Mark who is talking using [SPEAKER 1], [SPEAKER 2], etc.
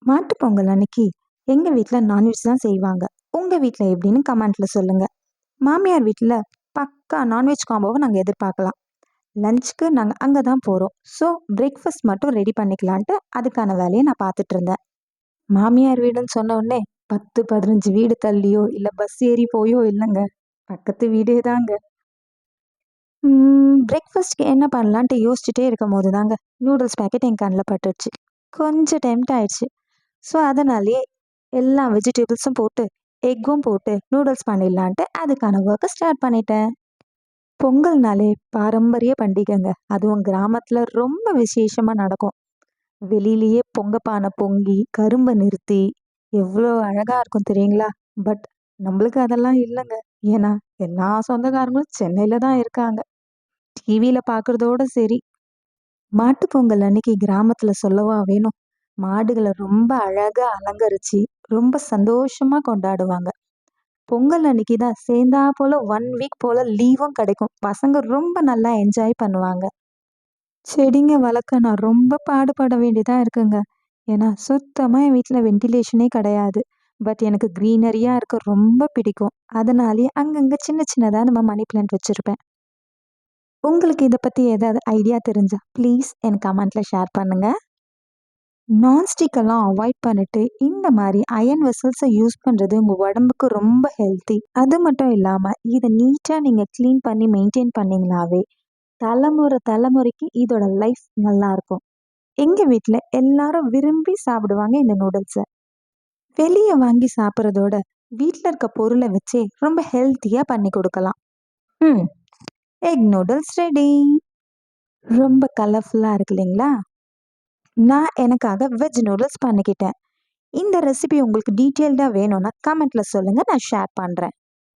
[SPEAKER 1] மாட்டுப் பொங்கல் அன்னைக்கு எங்க வீட்ல நான்வெஜ் தான் செய்வாங்க. உங்க வீட்ல எப்படின்னு கமெண்ட்ல சொல்லுங்க. மாமியார் வீட்ல பக்கா நான்வெஜ் காம்போவை நாங்க எதிர்பார்க்கலாம். லஞ்சுக்கு நாங்க அங்க தான் போறோம். ஸோ பிரேக்ஃபாஸ்ட் மட்டும் ரெடி பண்ணிக்கலான்ட்டு அதுக்கான வேலையை நான் பார்த்துட்டு இருந்தேன். மாமியார் வீடுன்னு சொன்ன உடனே 10, 15 வீடு தள்ளியோ இல்ல பஸ் ஏறி போயோ இல்லைங்க. பக்கத்து வீடே தாங்க. பிரேக்ஃபாஸ்ட்க்கு என்ன பண்ணலான்ட்டு யோசிச்சுட்டே இருக்கும் போது தாங்க நூடுல்ஸ் பேக்கெட் என் கண்ணில் பட்டுடுச்சு. கொஞ்சம் டெம்ட் ஆயிடுச்சு. ஸோ அதனாலேயே எல்லா வெஜிடபிள்ஸும் போட்டு எக்கும் போட்டு நூடுல்ஸ் பண்ணிடலான்ட்டு அதுக்கான ஒர்க்கை ஸ்டார்ட் பண்ணிட்டேன். பொங்கல்னாலே பாரம்பரிய பண்டிகைங்க. அதுவும் கிராமத்துல ரொம்ப விசேஷமா நடக்கும். வெளியிலேயே பொங்க பானை பொங்கி கரும்பை நிறுத்தி எவ்வளோ அழகா இருக்கும் தெரியுங்களா? பட் நம்மளுக்கு அதெல்லாம் இல்லைங்க. ஏன்னா எல்லா சொந்தக்காரங்களும் சென்னையில தான் இருக்காங்க. டிவியில பார்க்கறதோட சரி. மாட்டுப் பொங்கல் அன்னைக்கு கிராமத்துல சொல்லவா வேணும்? மாடுகளை ரொம்ப அழகா அலங்கரிச்சு ரொம்ப சந்தோஷமா கொண்டாடுவாங்க. பொங்கல் அன்னைக்கு தான் சேர்ந்தா போல 1 வீக் போல லீவும் கிடைக்கும். பசங்க ரொம்ப நல்லா என்ஜாய் பண்ணுவாங்க. செடிங்க வளர்க்க நான் ரொம்ப பாடுபட வேண்டியதா இருக்குங்க. ஏன்னா சுத்தமா என் வீட்ல வென்டிலேஷனே கிடையாது. பட் எனக்கு கிரீனரியா இருக்க ரொம்ப பிடிக்கும். அதனாலேயே அங்கங்க சின்ன சின்னதா நம்ம மணி பிளான்ட் வச்சிருப்பேன். உங்களுக்கு இத பத்தி ஏதாவது ஐடியா தெரிஞ்சா ப்ளீஸ் எனக்கு கமெண்ட்ல ஷேர் பண்ணுங்க. நான்ஸ்டிக் எல்லாம் அவாய்ட் பண்ணிட்டு இந்த மாதிரி அயன் வெசல்ஸை யூஸ் பண்றது உங்க உடம்புக்கு ரொம்ப ஹெல்த்தி. அது மட்டும் இல்லாம இதை நீட்டா நீங்க க்ளீன் பண்ணி மெயின்டைன் பண்ணீங்களாவே தலைமுறை தலைமுறைக்கு இதோட லைஃப் நல்லா இருக்கும். எங்க வீட்ல எல்லாரும் விரும்பி சாப்பிடுவாங்க இந்த நூடுல்ஸை. வெளியே வாங்கி சாப்பிட்றதோட வீட்ல இருக்க பொருளை வச்சே ரொம்ப ஹெல்த்தியா பண்ணி கொடுக்கலாம். ம் எக் நூடுல்ஸ் ரெடி. ரொம்ப கலர்ஃபுல்லா இருக்கு இல்லைங்களா? நான் எனக்காக வெஜ் நூடுல்ஸ் பண்ணிக்கிட்டேன். இந்த ரெசிபி உங்களுக்கு டீட்டெயில்டா வேணும்னா கமெண்ட்ல சொல்லுங்க, நான் ஷேர் பண்றேன்.